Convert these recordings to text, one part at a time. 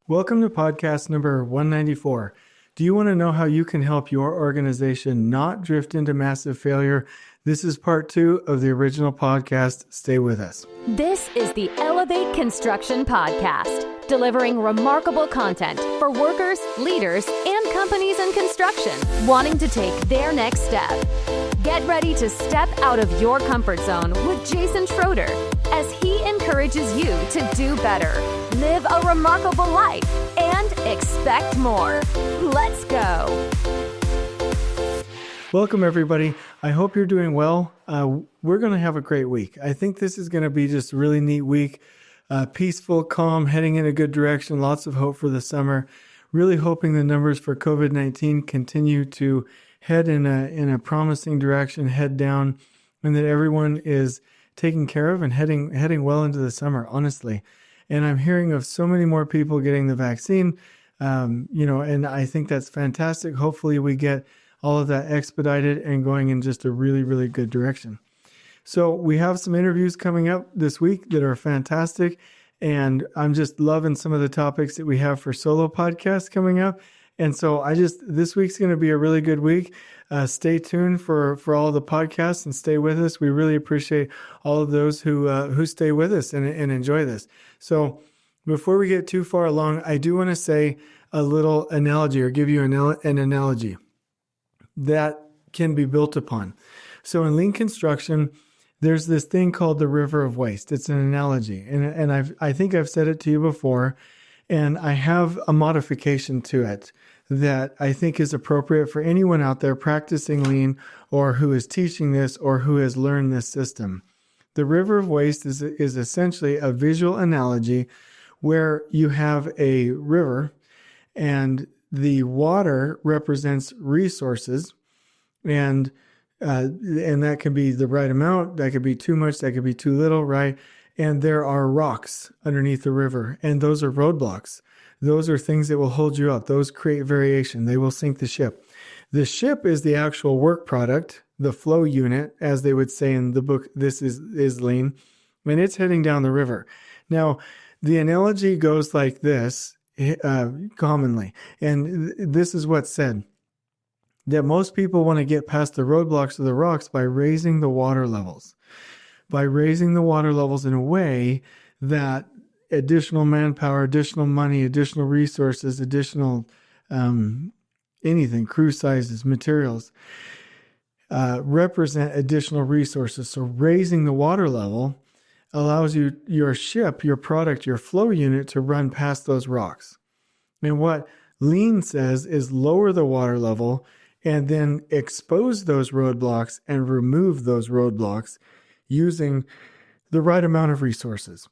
Welcome to podcast number 194. Do you want to know how you can help your organization not drift into massive failure? This is part 2 of the original podcast. Stay with us. This is the Elevate Construction Podcast, delivering remarkable content for workers, leaders, and companies in construction wanting to take their next step. Get ready to step out of your comfort zone with Jason Schroeder as he encourages you to do better, live a remarkable life, and expect more. Let's go. Welcome, everybody. I hope you're doing well. We're going to have a great week. I think this is going to be just a really neat week. Peaceful, calm, heading in a good direction. Lots of hope for the summer. Really hoping the numbers for COVID-19 continue to head in a promising direction, head down, and that everyone is taken care of and heading well into the summer, honestly. And I'm hearing of so many more people getting the vaccine, and I think that's fantastic. Hopefully we get all of that expedited and going in just a really, really good direction. So we have some interviews coming up this week that are fantastic, and I'm just loving some of the topics that we have for solo podcasts coming up. And so this week's going to be a really good week. Stay tuned for all the podcasts and stay with us. We really appreciate all of those who stay with us and enjoy this. So before we get too far along, I do want to say a little analogy or give you an analogy that can be built upon. So in lean construction, there's this thing called the river of waste. It's an analogy. And I think I've said it to you before, and I have a modification to it that I think is appropriate for anyone out there practicing lean or who is teaching this or who has learned this system. The river of waste is essentially a visual analogy where you have a river and the water represents resources, and that can be the right amount, that could be too much, that could be too little, right? And there are rocks underneath the river, and those are roadblocks. Those are things that will hold you up. Those create variation. They will sink the ship. The ship is the actual work product, the flow unit, as they would say in the book, This is Lean, and it's heading down the river. Now, the analogy goes like this commonly, and this is what's said, that most people want to get past the roadblocks of the rocks by raising the water levels. By raising the water levels in a way that additional manpower, additional money, additional resources, additional anything, crew sizes, materials, represent additional resources. So raising the water level allows your ship, your product, your flow unit to run past those rocks. And what lean says is lower the water level and then expose those roadblocks and remove those roadblocks using the right amount of resources.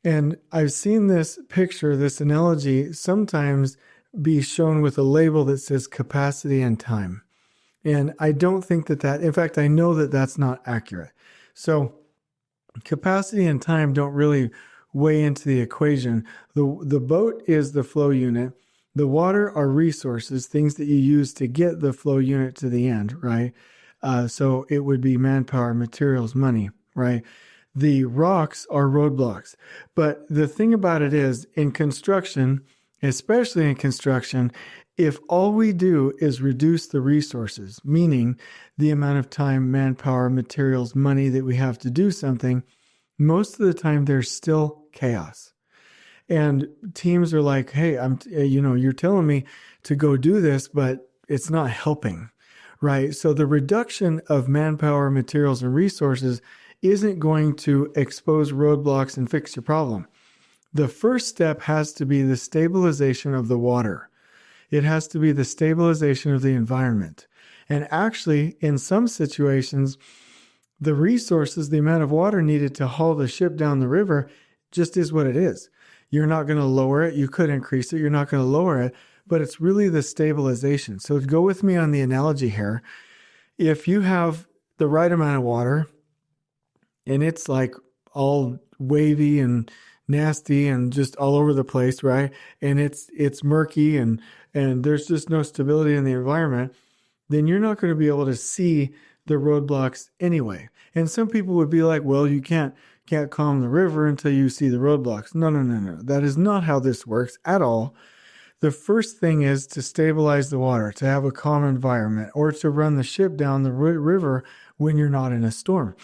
And I've seen this picture, this analogy, sometimes be shown with a label that says capacity and time. And I don't think in fact, I know that that's not accurate. So capacity and time don't really weigh into the equation. The boat is the flow unit. The water are resources, things that you use to get the flow unit to the end, right? So it would be manpower, materials, money, right? The rocks are roadblocks. But the thing about it is, in construction, especially in construction, if all we do is reduce the resources, meaning the amount of time, manpower, materials, money that we have to do something, most of the time there's still chaos. And teams are like, hey, you're telling me to go do this, but it's not helping, right? So the reduction of manpower, materials, and resources isn't going to expose roadblocks and fix your problem. The first step has to be the stabilization of the water. It has to be the stabilization of the environment. And actually, in some situations, the resources, the amount of water needed to haul the ship down the river just is what it is. You're not going to lower it. You could increase it. You're not going to lower it, but it's really the stabilization. So go with me on the analogy here. If you have the right amount of water, and it's like all wavy and nasty and just all over the place, right? And it's murky and there's just no stability in the environment, then you're not going to be able to see the roadblocks anyway. And some people would be like, well, you can't can't calm the river until you see the roadblocks. No, no, no, no. That is not how this works at all. The first thing is to stabilize the water, to have a calm environment, or to run the ship down the river when you're not in a storm.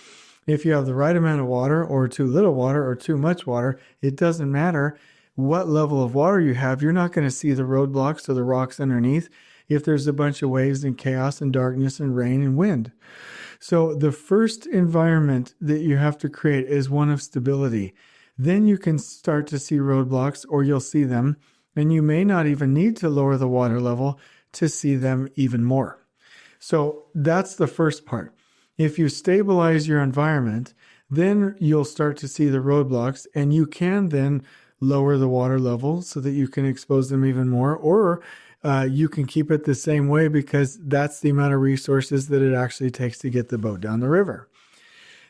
If you have the right amount of water or too little water or too much water, it doesn't matter what level of water you have. You're not going to see the roadblocks or the rocks underneath if there's a bunch of waves and chaos and darkness and rain and wind. So the first environment that you have to create is one of stability. Then you can start to see roadblocks, or you'll see them, and you may not even need to lower the water level to see them even more. So that's the first part. If you stabilize your environment, then you'll start to see the roadblocks, and you can then lower the water level so that you can expose them even more, or you can keep it the same way because that's the amount of resources that it actually takes to get the boat down the river.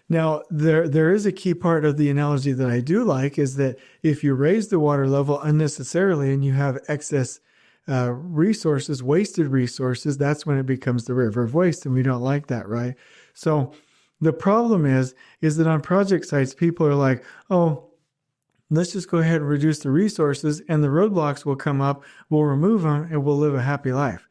Now, there is a key part of the analogy that I do like, is that if you raise the water level unnecessarily and you have excess resources, wasted resources, that's when it becomes the river of waste, and we don't like that, right? So the problem is that on project sites, people are like, oh, let's just go ahead and reduce the resources and the roadblocks will come up, we'll remove them, and we'll live a happy life.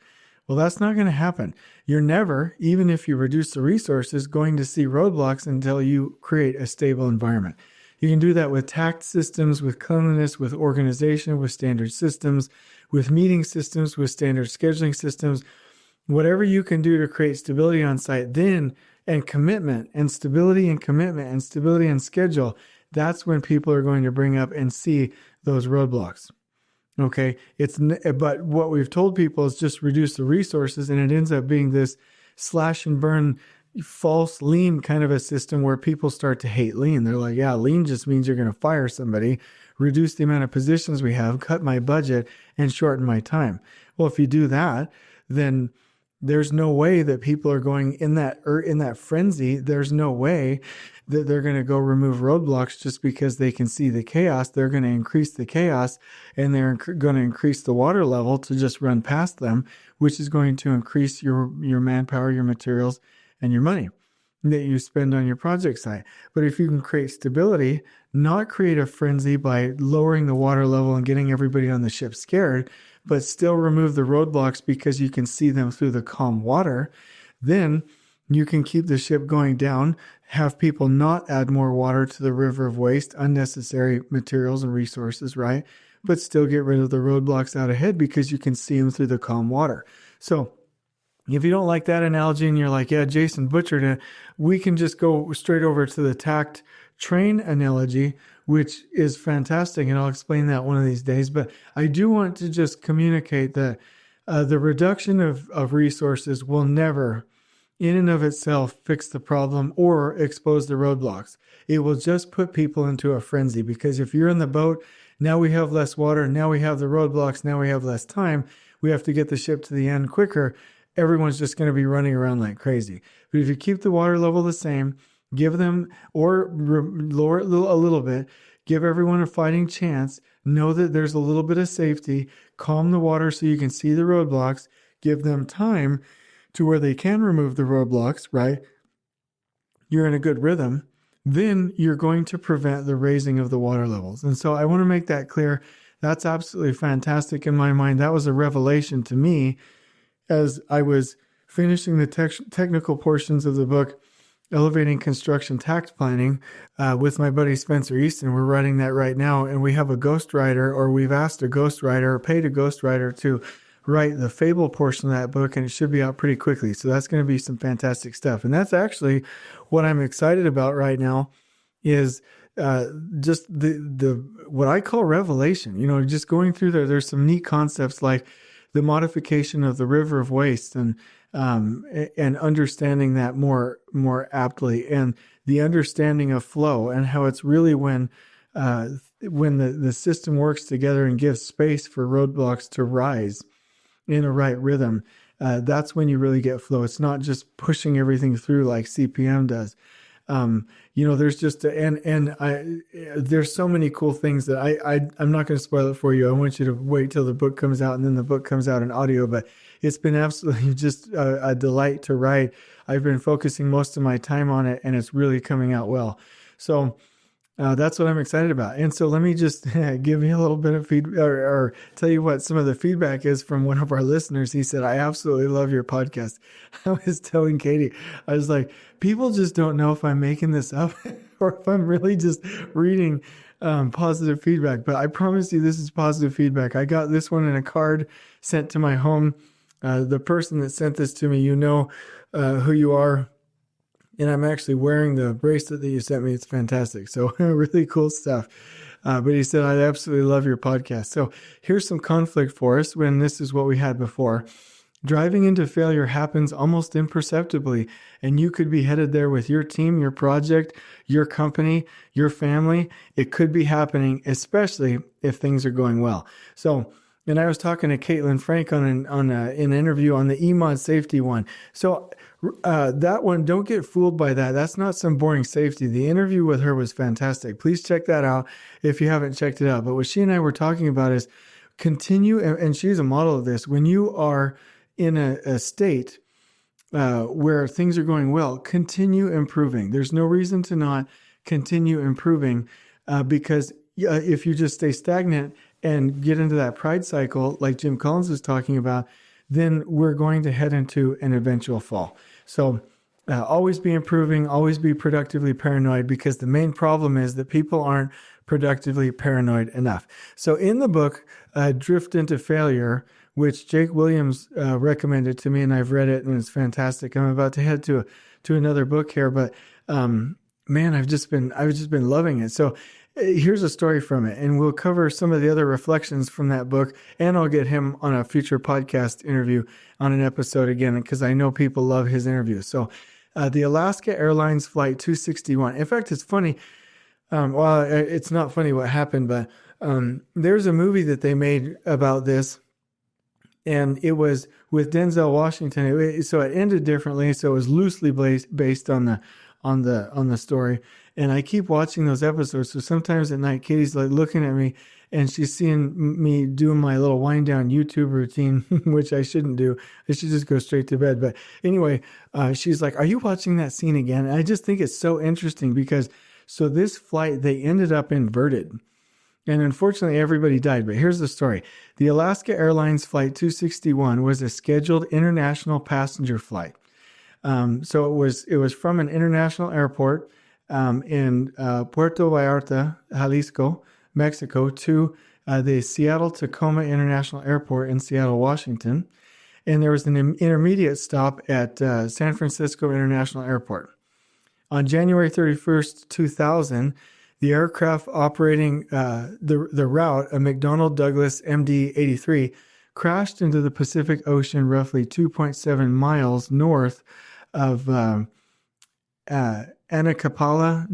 Well, that's not going to happen. You're never, even if you reduce the resources, going to see roadblocks until you create a stable environment. You can do that with takt systems, with cleanliness, with organization, with standard systems, with meeting systems, with standard scheduling systems. Whatever you can do to create stability on site, then, and commitment, and stability and commitment, and stability and schedule, that's when people are going to bring up and see those roadblocks. Okay, but what we've told people is just reduce the resources, and it ends up being this slash and burn, false lean kind of a system where people start to hate lean. They're like, yeah, lean just means you're going to fire somebody, reduce the amount of positions we have, cut my budget, and shorten my time. Well, if you do that, then there's no way that people are going in that frenzy. There's no way that they're going to go remove roadblocks just because they can see the chaos. They're going to increase the chaos, and they're going to increase the water level to just run past them, which is going to increase your manpower, your materials, and your money that you spend on your project site. But if you can create stability, not create a frenzy by lowering the water level and getting everybody on the ship scared, but still remove the roadblocks because you can see them through the calm water, then you can keep the ship going down, have people not add more water to the river of waste, unnecessary materials and resources, right? But still get rid of the roadblocks out ahead because you can see them through the calm water. So if you don't like that analogy and you're like, yeah, Jason butchered it, we can just go straight over to the takt train analogy, which is fantastic, and I'll explain that one of these days. But I do want to just communicate that the reduction of resources will never, in and of itself, fix the problem or expose the roadblocks. It will just put people into a frenzy, because if you're in the boat, now we have less water, now we have the roadblocks, now we have less time, we have to get the ship to the end quicker, everyone's just going to be running around like crazy. But if you keep the water level the same, give them, or lower it a little bit, give everyone a fighting chance, know that there's a little bit of safety, calm the water so you can see the roadblocks, give them time to where they can remove the roadblocks, right? You're in a good rhythm, then you're going to prevent the raising of the water levels. And so I want to make that clear. That's absolutely fantastic in my mind. That was a revelation to me as I was finishing the technical portions of the book, Elevating Construction Takt Planning, with my buddy Spencer Easton. We're writing that right now, and we have a ghostwriter, or we've asked a ghostwriter, or paid a ghostwriter to write the fable portion of that book, and it should be out pretty quickly. So that's going to be some fantastic stuff. And that's actually what I'm excited about right now, is just the what I call revelation. You know, just going through there's some neat concepts like the modification of the river of waste, and understanding that more aptly, and the understanding of flow, and how it's really when the system works together and gives space for roadblocks to rise in a right rhythm, that's when you really get flow. It's not just pushing everything through like CPM does. There's just there's so many cool things that I'm not going to spoil it for you. I want you to wait till the book comes out, and then the book comes out in audio, but it's been absolutely just a delight to write. I've been focusing most of my time on it, and it's really coming out well. So That's what I'm excited about. And so let me just give you a little bit of feedback or tell you what some of the feedback is from one of our listeners. He said, I absolutely love your podcast. I was telling Katie, I was like, people just don't know if I'm making this up or if I'm really just reading positive feedback. But I promise you, this is positive feedback. I got this one in a card sent to my home. The person that sent this to me, you know who you are. And I'm actually wearing the bracelet that you sent me. It's fantastic. So really cool stuff. But he said, I absolutely love your podcast. So here's some conflict for us when this is what we had before. Driving into failure happens almost imperceptibly, and you could be headed there with your team, your project, your company, your family. It could be happening, especially if things are going well. So, and I was talking to Caitlin Frank on an interview on the EMOD safety one. So that one, don't get fooled by that. That's not some boring safety. The interview with her was fantastic. Please check that out if you haven't checked it out. But what she and I were talking about is continue, and she's a model of this. When you are in a state where things are going well, continue improving. There's no reason to not continue improving because if you just stay stagnant and get into that pride cycle like Jim Collins was talking about, then we're going to head into an eventual fall. So always be improving, always be productively paranoid, because the main problem is that people aren't productively paranoid enough. So in the book, Drift into Failure, which Jake Williams recommended to me, and I've read it and it's fantastic. I'm about to head to another book here, but man, I've just been loving it. So here's a story from it, and we'll cover some of the other reflections from that book, and I'll get him on a future podcast interview on an episode again, because I know people love his interviews. So the Alaska Airlines Flight 261. In fact, it's funny. Well, it's not funny what happened, but there's a movie that they made about this, and it was with Denzel Washington. So it ended differently. So it was loosely based on the story. And I keep watching those episodes. So sometimes at night, Katie's like looking at me and she's seeing me doing my little wind down YouTube routine, which I shouldn't do. I should just go straight to bed. But anyway, she's like, are you watching that scene again? And I just think it's so interesting because so this flight, they ended up inverted. And unfortunately, everybody died. But here's the story. The Alaska Airlines Flight 261 was a scheduled international passenger flight. So it was from an international airport in Puerto Vallarta, Jalisco, Mexico, to the Seattle-Tacoma International Airport in Seattle, Washington. And there was an intermediate stop at San Francisco International Airport. On January 31st, 2000, the aircraft operating the route, a McDonnell Douglas MD-83, crashed into the Pacific Ocean roughly 2.7 miles north of Anacapa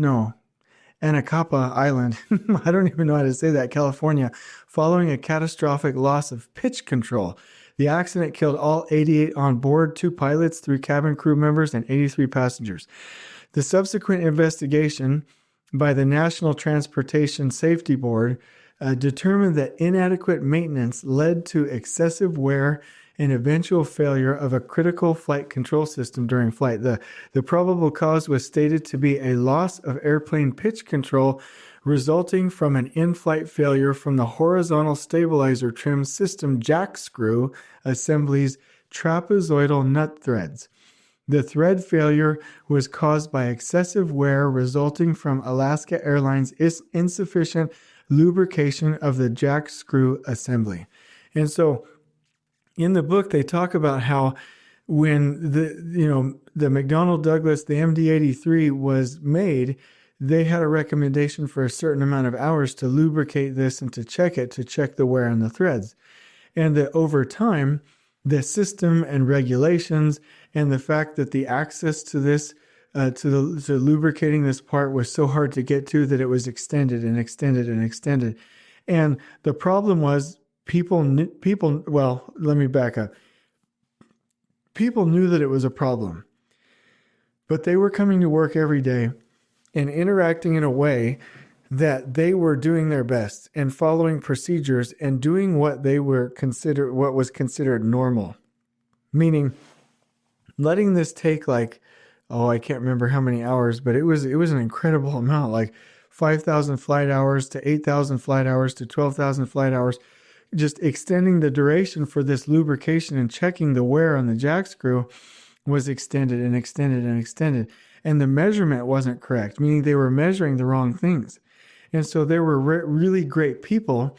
Island. I don't even know how to say that, California, following a catastrophic loss of pitch control. The accident killed all 88 on board, 2 pilots, 3 cabin crew members, and 83 passengers. The subsequent investigation by the National Transportation Safety Board determined that inadequate maintenance led to excessive wear and eventual failure of a critical flight control system during flight. The probable cause was stated to be a loss of airplane pitch control resulting from an in-flight failure from the horizontal stabilizer trim system jack screw assembly's trapezoidal nut threads. The thread failure was caused by excessive wear resulting from Alaska Airlines' insufficient lubrication of the jack screw assembly. And so in the book, they talk about how when the McDonnell Douglas, the MD-83 was made, they had a recommendation for a certain amount of hours to lubricate this and to check the wear on the threads. And that over time, the system and regulations and the fact that the access to this, to lubricating this part was so hard to get to that it was extended and extended and extended. And the problem was well, let me back up. People knew that it was a problem, but they were coming to work every day and interacting in a way that they were doing their best and following procedures and doing what was considered normal, meaning letting this take I can't remember how many hours, but it was an incredible amount, like 5,000 flight hours to 8,000 flight hours to 12,000 flight hours, just extending the duration for this lubrication and checking the wear on the jack screw was extended and extended and extended. And the measurement wasn't correct, meaning they were measuring the wrong things. And so there were really great people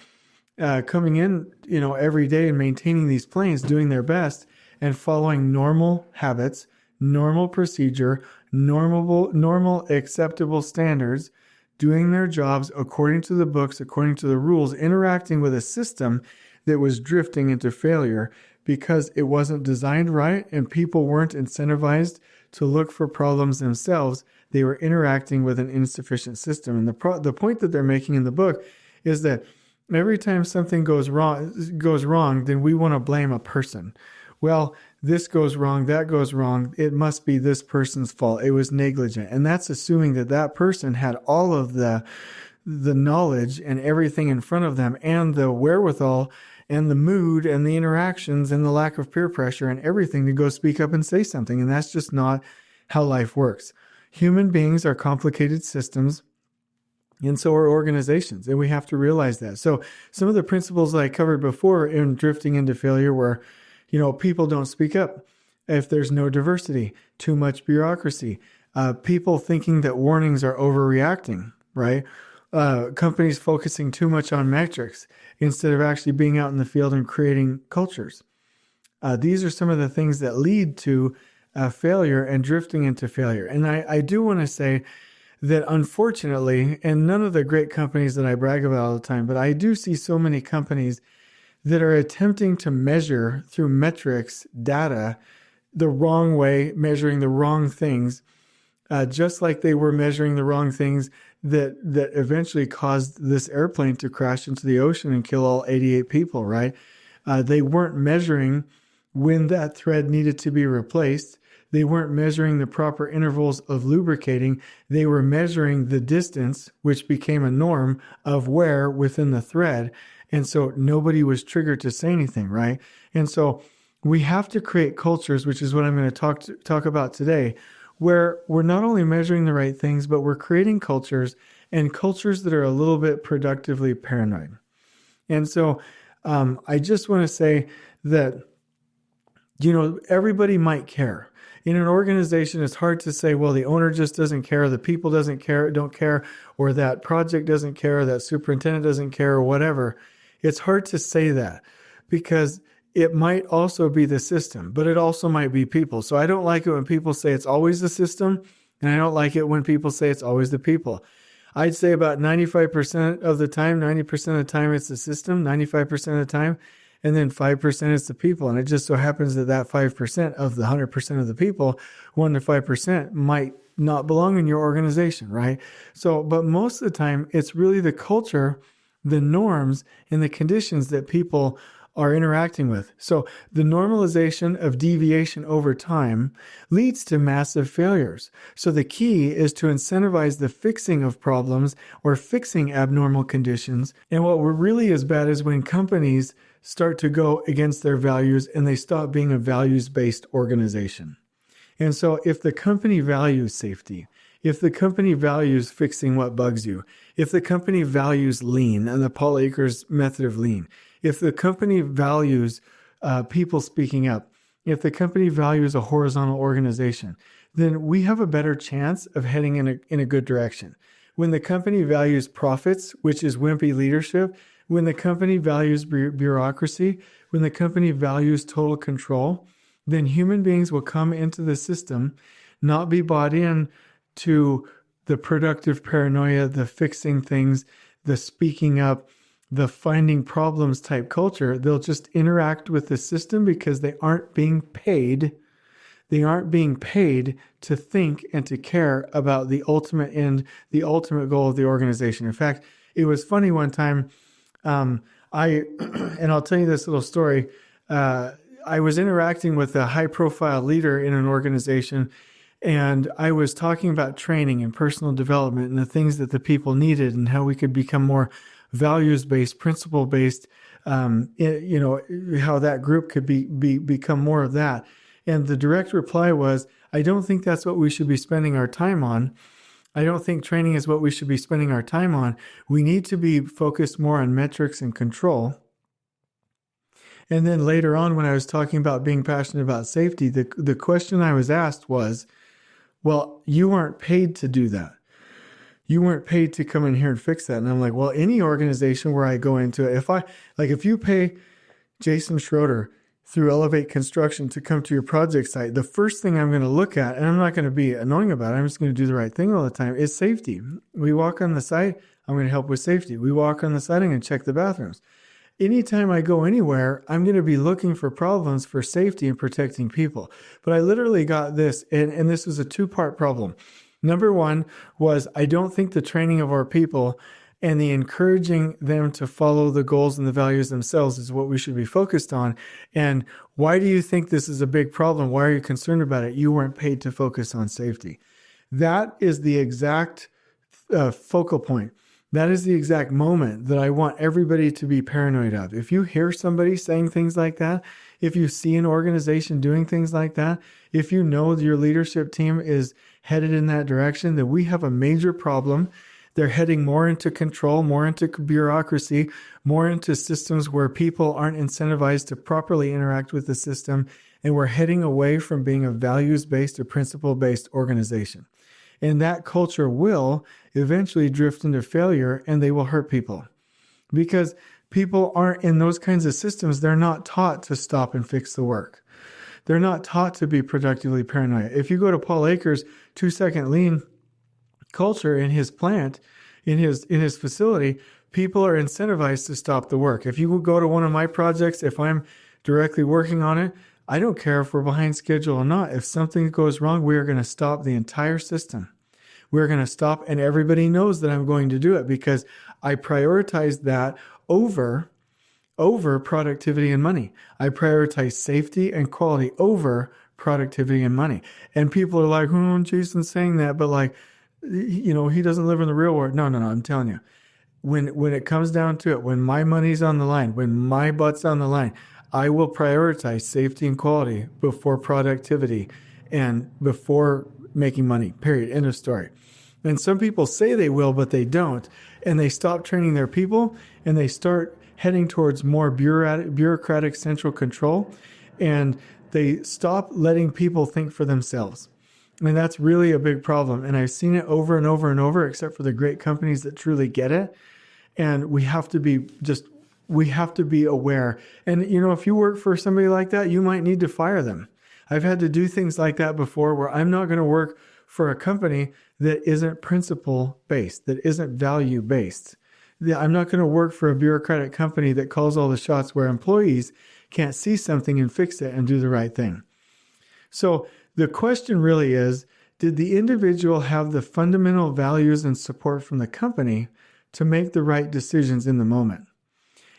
coming in, every day and maintaining these planes, doing their best and following normal habits, normal procedure, normal acceptable standards, doing their jobs according to the books, according to the rules, interacting with a system that was drifting into failure because it wasn't designed right and people weren't incentivized to look for problems themselves. They were interacting with an insufficient system. And the point that they're making in the book is that every time something goes wrong, then we want to blame a person. Well, this goes wrong, that goes wrong. It must be this person's fault. It was negligent. And that's assuming that person had all of the knowledge and everything in front of them and the wherewithal and the mood and the interactions and the lack of peer pressure and everything to go speak up and say something. And that's just not how life works. Human beings are complicated systems, and so are organizations, and we have to realize that. So some of the principles that I covered before in drifting into failure were, people don't speak up if there's no diversity, too much bureaucracy, people thinking that warnings are overreacting, right? Companies focusing too much on metrics instead of actually being out in the field and creating cultures. These are some of the things that lead to failure and drifting into failure. And I do want to say that unfortunately, and none of the great companies that I brag about all the time, but I do see so many companies that are attempting to measure through metrics, data, the wrong way, measuring the wrong things, just like they were measuring the wrong things that eventually caused this airplane to crash into the ocean and kill all 88 people, right? They weren't measuring when that thread needed to be replaced. They weren't measuring the proper intervals of lubricating. They were measuring the distance, which became a norm of wear within the thread. And so nobody was triggered to say anything, right? And so we have to create cultures, which is what I'm going to talk about today, where we're not only measuring the right things, but we're creating cultures and cultures that are a little bit productively paranoid. And so I just want to say that, everybody might care. In an organization, it's hard to say, well, the owner just doesn't care, the people don't care, or that project doesn't care, or that superintendent doesn't care, or whatever. It's hard to say that because it might also be the system, but it also might be people. So I don't like it when people say it's always the system, and I don't like it when people say it's always the people. I'd say about 95% of the time, 90% of the time it's the system, 95% of the time, and then 5% is the people. And it just so happens that 5% of the 100% of the people, 1 to 5% might not belong in your organization, right? So, but most of the time, it's really the culture, the norms, and the conditions that people are interacting with. So the normalization of deviation over time leads to massive failures. So the key is to incentivize the fixing of problems or fixing abnormal conditions. And what really is bad is when companies start to go against their values and they stop being a values-based organization. And so if the company values safety, if the company values fixing what bugs you, if the company values lean and the Paul Akers method of lean, if the company values people speaking up, if the company values a horizontal organization, then we have a better chance of heading in a good direction. When the company values profits, which is wimpy leadership, when the company values bureaucracy, when the company values total control, then human beings will come into the system, not be bought in to the productive paranoia, the fixing things, the speaking up, the finding problems type culture. They'll just interact with the system because they aren't being paid. They aren't being paid to think and to care about the ultimate end, the ultimate goal of the organization. In fact, it was funny one time, and I'll tell you this little story. I was interacting with a high profile leader in an organization, and I was talking about training and personal development and the things that the people needed and how we could become more values-based, principle-based, how that group could become more of that. And the direct reply was, I don't think that's what we should be spending our time on. I don't think training is what we should be spending our time on. We need to be focused more on metrics and control. And then later on, when I was talking about being passionate about safety, the question I was asked was, well, you weren't paid to do that. You weren't paid to come in here and fix that. And I'm like, well, any organization where I go into it, if you pay Jason Schroeder through Elevate Construction to come to your project site, the first thing I'm going to look at, and I'm not going to be annoying about it, I'm just going to do the right thing all the time, is safety. We walk on the site, I'm going to help with safety. We walk on the site, I'm going to check the bathrooms. Anytime I go anywhere, I'm going to be looking for problems for safety and protecting people. But I literally got this, and this was a two-part problem. Number one was, I don't think the training of our people and the encouraging them to follow the goals and the values themselves is what we should be focused on. And why do you think this is a big problem? Why are you concerned about it? You weren't paid to focus on safety. That is the exact focal point. That is the exact moment that I want everybody to be paranoid of. If you hear somebody saying things like that, if you see an organization doing things like that, if you know your leadership team is headed in that direction, then we have a major problem. They're heading more into control, more into bureaucracy, more into systems where people aren't incentivized to properly interact with the system. And we're heading away from being a values-based or principle-based organization. And that culture will eventually drift into failure, and they will hurt people. Because people aren't in those kinds of systems, they're not taught to stop and fix the work. They're not taught to be productively paranoid. If you go to Paul Akers' 2-second lean culture in his plant, in his facility, people are incentivized to stop the work. If you go to one of my projects, if I'm directly working on it, I don't care if we're behind schedule or not. If something goes wrong, we are going to stop the entire system. We're going to stop, and everybody knows that I'm going to do it because I prioritize that over productivity and money. I prioritize safety and quality over productivity and money. And people are like, oh, Jason's saying that, but he doesn't live in the real world. No, I'm telling you. When it comes down to it, when my money's on the line, when my butt's on the line, I will prioritize safety and quality before productivity and before making money, period, end of story. And some people say they will, but they don't. And they stop training their people and they start heading towards more bureaucratic central control. And they stop letting people think for themselves. And that's really a big problem. And I've seen it over and over and over, except for the great companies that truly get it. And we have to be aware. And, if you work for somebody like that, you might need to fire them. I've had to do things like that before where I'm not going to work for a company that isn't principle-based, that isn't value-based. I'm not going to work for a bureaucratic company that calls all the shots where employees can't see something and fix it and do the right thing. So the question really is, did the individual have the fundamental values and support from the company to make the right decisions in the moment?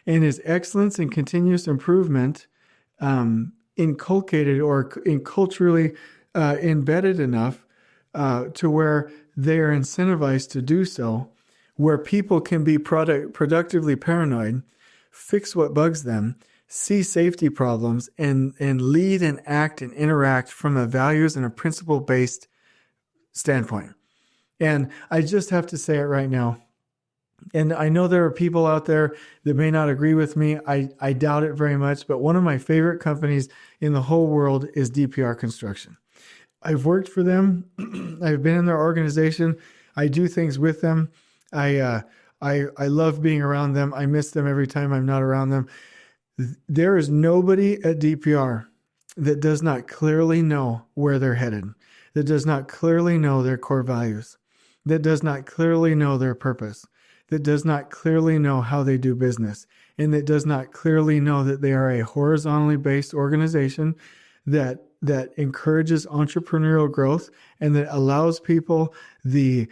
And is excellence and continuous improvement inculcated or culturally embedded enough to where they are incentivized to do so, where people can be productively paranoid, fix what bugs them, see safety problems, and lead and act and interact from a values and a principle-based standpoint. And I just have to say it right now. And I know there are people out there that may not agree with me. I doubt it very much. But one of my favorite companies in the whole world is DPR Construction. I've worked for them. I've been in their organization. I do things with them. I love being around them. I miss them every time I'm not around them. There is nobody at DPR that does not clearly know where they're headed, that does not clearly know their core values, that does not clearly know their purpose, that does not clearly know how they do business, and that does not clearly know that they are a horizontally based organization that encourages entrepreneurial growth and that allows people the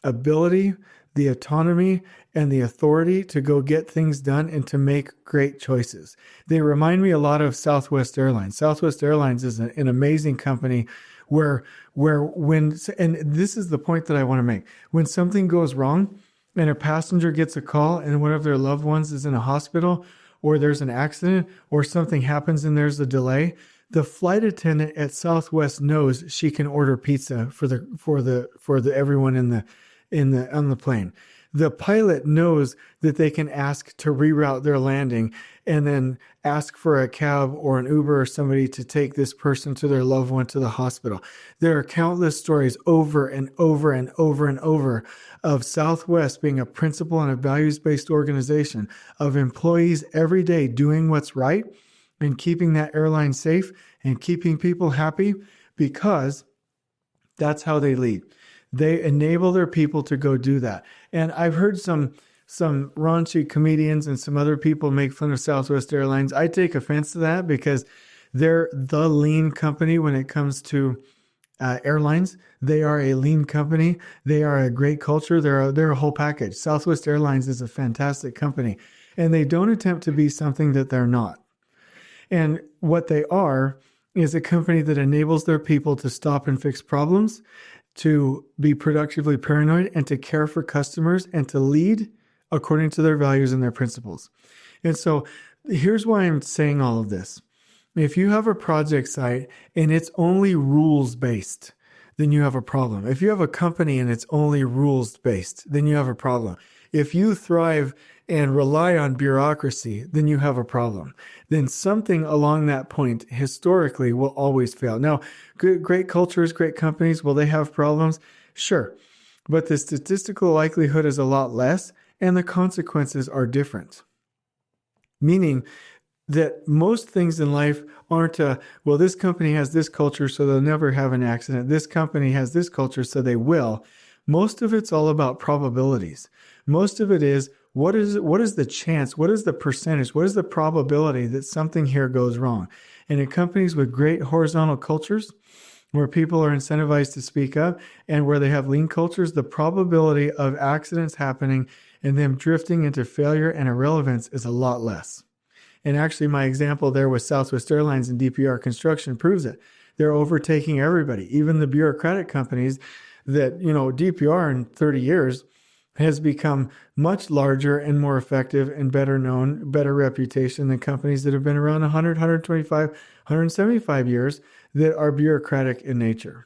ability, the autonomy, and the authority to go get things done and to make great choices. They remind me a lot of Southwest Airlines. Southwest Airlines is an amazing company where when, and this is the point that I want to make, when something goes wrong and a passenger gets a call and one of their loved ones is in a hospital or there's an accident or something happens and there's a delay, The flight attendant at Southwest knows she can order pizza for the everyone on the plane. The pilot knows that they can ask to reroute their landing and then ask for a cab or an Uber or somebody to take this person to their loved one to the hospital. There are countless stories over and over and over and over of Southwest being a principle and a values-based organization of employees every day doing what's right and keeping that airline safe and keeping people happy, because that's how they lead. They enable their people to go do that. And I've heard some raunchy comedians and some other people make fun of Southwest Airlines. I take offense to that because they're the lean company when it comes to airlines. They are a lean company. They are a great culture. They're a whole package. Southwest Airlines is a fantastic company, and they don't attempt to be something that they're not. And what they are is a company that enables their people to stop and fix problems, to be productively paranoid, and to care for customers, and to lead according to their values and their principles. And so here's why I'm saying all of this. If you have a project site and it's only rules-based, then you have a problem. If you have a company and it's only rules-based, then you have a problem. If you thrive and rely on bureaucracy, then you have a problem. Then something along that point historically will always fail. Now, great cultures, great companies, will they have problems? Sure. But the statistical likelihood is a lot less, and the consequences are different. Meaning that most things in life aren't well, this company has this culture, so they'll never have an accident. This company has this culture, so they will. Most of it's all about probabilities. Most of it is, what is the chance? What is the percentage? What is the probability that something here goes wrong? And in companies with great horizontal cultures, where people are incentivized to speak up, and where they have lean cultures, the probability of accidents happening and them drifting into failure and irrelevance is a lot less. And actually, my example there with Southwest Airlines and DPR Construction proves it. They're overtaking everybody, even the bureaucratic companies that, DPR in 30 years has become much larger and more effective and better known, better reputation than companies that have been around 100, 125, 175 years that are bureaucratic in nature.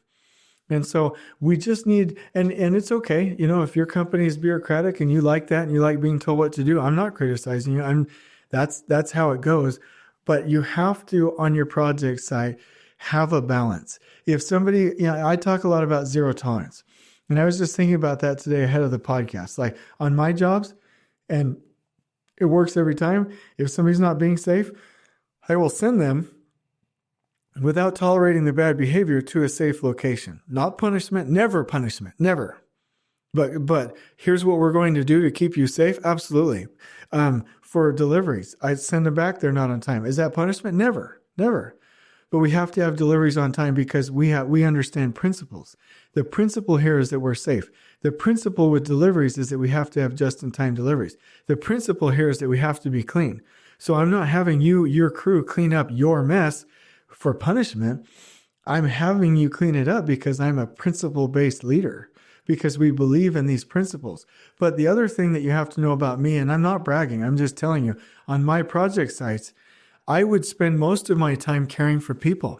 And so we just need, and it's okay, if your company is bureaucratic and you like that and you like being told what to do, I'm not criticizing you. That's how it goes. But you have to, on your project site, have a balance. If somebody, I talk a lot about zero tolerance. And I was just thinking about that today ahead of the podcast. Like on my jobs, and it works every time, if somebody's not being safe, I will send them without tolerating the bad behavior to a safe location. Not punishment, never punishment, never. But here's what we're going to do to keep you safe. Absolutely. For deliveries, I send them back. They're not on time. Is that punishment? Never. But we have to have deliveries on time because we understand principles. The principle here is that we're safe. The principle with deliveries is that we have to have just-in-time deliveries. The principle here is that we have to be clean. So I'm not having your crew clean up your mess for punishment. I'm having you clean it up because I'm a principle-based leader, because we believe in these principles. But the other thing that you have to know about me, and I'm not bragging, I'm just telling you, on my project sites, I would spend most of my time caring for people.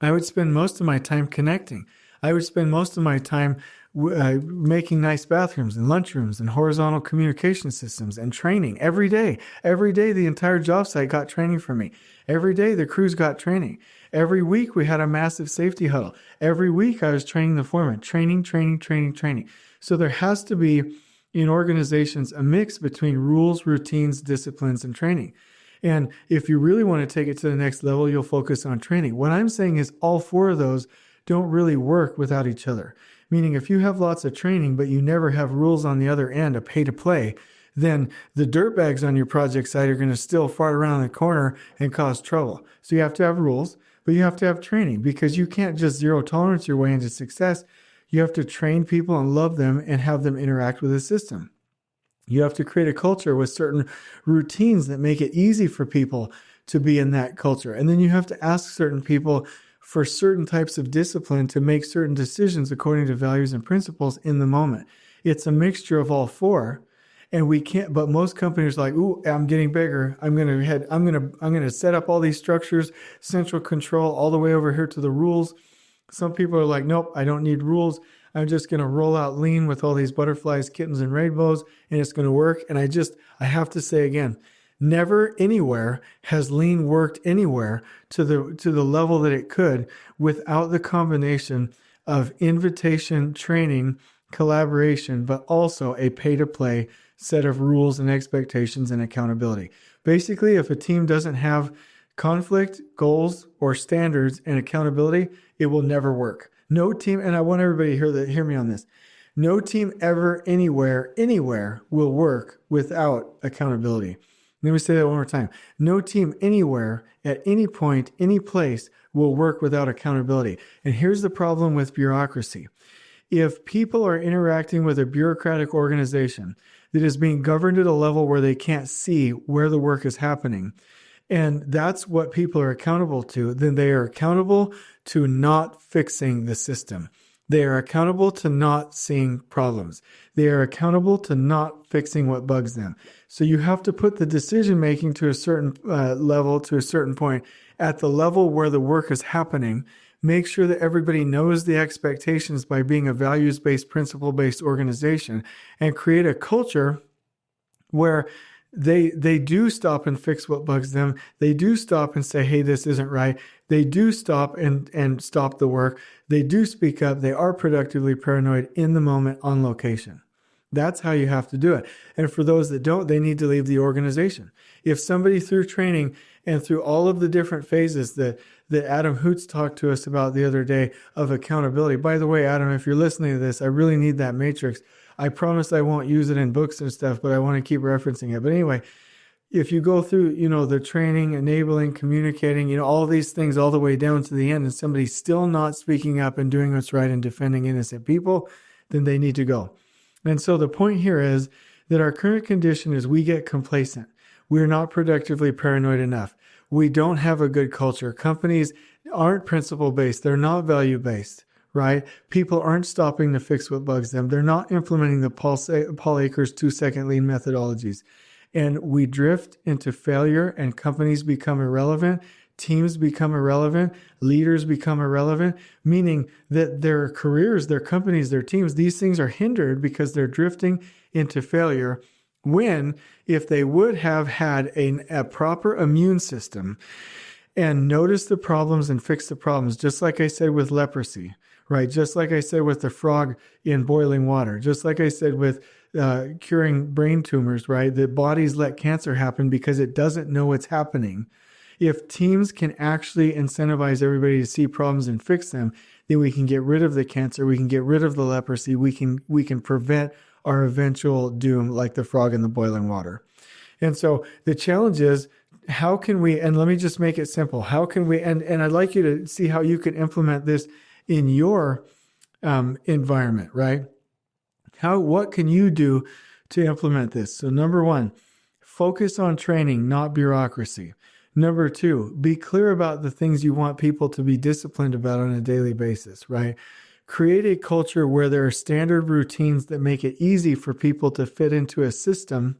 I would spend most of my time connecting. I would spend most of my time making nice bathrooms and lunchrooms and horizontal communication systems and training every day. Every day, the entire job site got training from me. Every day, the crews got training. Every week, we had a massive safety huddle. Every week, I was training the foreman. Training. So there has to be, in organizations, a mix between rules, routines, disciplines, and training. And if you really want to take it to the next level, you'll focus on training. What I'm saying is all four of those don't really work without each other. Meaning if you have lots of training, but you never have rules on the other end, a pay to play, then the dirtbags on your project site are going to still fart around the corner and cause trouble. So you have to have rules, but you have to have training, because you can't just zero tolerance your way into success. You have to train people and love them and have them interact with the system. You have to create a culture with certain routines that make it easy for people to be in that culture. And then you have to ask certain people for certain types of discipline to make certain decisions according to values and principles in the moment. It's a mixture of all four. And we can't, but most companies are like, ooh, I'm getting bigger. I'm going to set up all these structures, central control all the way over here to the rules. Some people are like, nope, I don't need rules. I'm just going to roll out lean with all these butterflies, kittens, and rainbows, and it's going to work. And I have to say again, never anywhere has lean worked anywhere to the level that it could without the combination of invitation, training, collaboration, but also a pay-to-play set of rules and expectations and accountability. Basically, if a team doesn't have conflict, goals, or standards and accountability, it will never work. No team, and I want everybody to hear me on this, no team ever, anywhere will work without accountability. Let me say that one more time. No team anywhere, at any point, any place will work without accountability. And here's the problem with bureaucracy. If people are interacting with a bureaucratic organization that is being governed at a level where they can't see where the work is happening, and that's what people are accountable to, then they are accountable to not fixing the system. They are accountable to not seeing problems. They are accountable to not fixing what bugs them. So you have to put the decision making to a certain level, to a certain point, at the level where the work is happening. Make sure that everybody knows the expectations by being a values-based, principle-based organization, and create a culture where they do stop and fix what bugs them. They do stop and say, hey, this isn't right. They do stop and stop the work. They do speak up. They are productively paranoid in the moment on location. That's how you have to do it. And for those that don't, they need to leave the organization. If somebody through training and through all of the different phases that Adam Hoots talked to us about the other day of accountability. By the way, Adam, if you're listening to this, I really need that matrix. I promise I won't use it in books and stuff, but I want to keep referencing it. But anyway, if you go through, the training, enabling, communicating, all these things all the way down to the end, and somebody's still not speaking up and doing what's right and defending innocent people, then they need to go. And so the point here is that our current condition is we get complacent. We're not productively paranoid enough. We don't have a good culture. Companies aren't principle-based. They're not value-based, right? People aren't stopping to fix what bugs them. They're not implementing the Paul Akers 2-second lean methodologies. And we drift into failure, and companies become irrelevant. Teams become irrelevant. Leaders become irrelevant, meaning that their careers, their companies, their teams, these things are hindered because they're drifting into failure. When, if they would have had a proper immune system and notice the problems and fix the problems, just like I said with leprosy, right? Just like I said with the frog in boiling water, just like I said with curing brain tumors, right? The bodies let cancer happen because it doesn't know what's happening. If teams can actually incentivize everybody to see problems and fix them, then we can get rid of the cancer, we can get rid of the leprosy, we can prevent our eventual doom like the frog in the boiling water. And so the challenge is, how can we, and let me just make it simple, how can we, and I'd like you to see how you can implement this in your environment, right? What can you do to implement this? So number one, focus on training, not bureaucracy. Number two, be clear about the things you want people to be disciplined about on a daily basis, right? Create a culture where there are standard routines that make it easy for people to fit into a system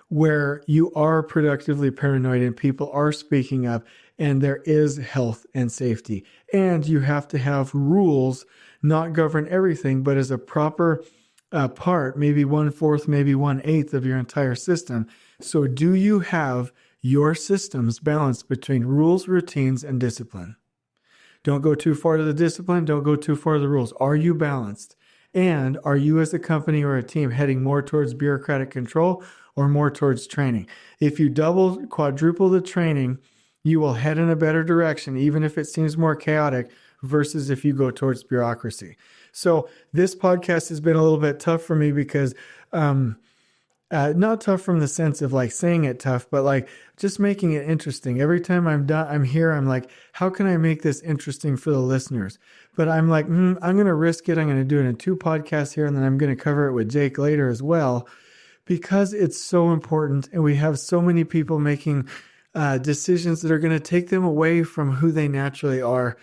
where you are productively paranoid and people are speaking up and there is health and safety. And you have to have rules, not govern everything, but as a proper part, maybe 1/4, maybe 1/8 of your entire system. So do you have your systems balanced between rules, routines, and discipline? Don't go too far to the discipline. Don't go too far to the rules. Are you balanced? And are you as a company or a team heading more towards bureaucratic control or more towards training? If you double, quadruple the training, you will head in a better direction, even if it seems more chaotic versus if you go towards bureaucracy. So this podcast has been a little bit tough for me because not tough from the sense of like saying it tough, but like just making it interesting. Every time I'm here, I'm like, how can I make this interesting for the listeners? But I'm like, I'm going to risk it. I'm going to do it in 2 podcasts here, and then I'm going to cover it with Jake later as well, because it's so important. And we have so many people making decisions that are going to take them away from who they naturally are,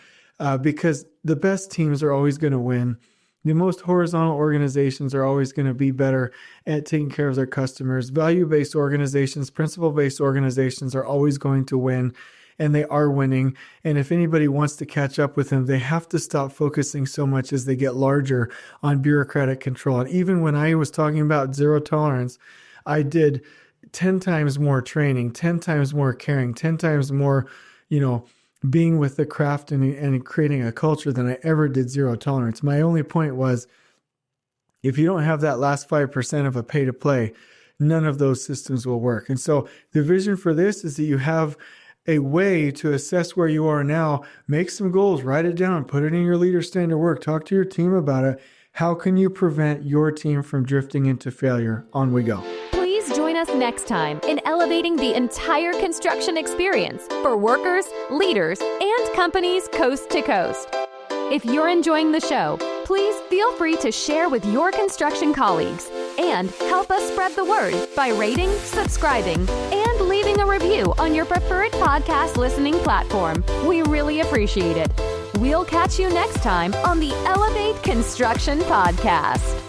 because the best teams are always going to win. The most horizontal organizations are always going to be better at taking care of their customers. Value-based organizations, principle-based organizations are always going to win, and they are winning. And if anybody wants to catch up with them, they have to stop focusing so much as they get larger on bureaucratic control. And even when I was talking about zero tolerance, I did 10 times more training, 10 times more caring, 10 times more, being with the craft and creating a culture than I ever did zero tolerance. My only point was, if you don't have that last 5% of a pay to play, none of those systems will work. And so the vision for this is that you have a way to assess where you are now, make some goals, write it down, put it in your leader standard work, talk to your team about it. How can you prevent your team from drifting into failure? On we go. Join us next time in elevating the entire construction experience for workers, leaders, and companies coast to coast. If you're enjoying the show, please feel free to share with your construction colleagues and help us spread the word by rating, subscribing, and leaving a review on your preferred podcast listening platform. We really appreciate it. We'll catch you next time on the Elevate Construction Podcast.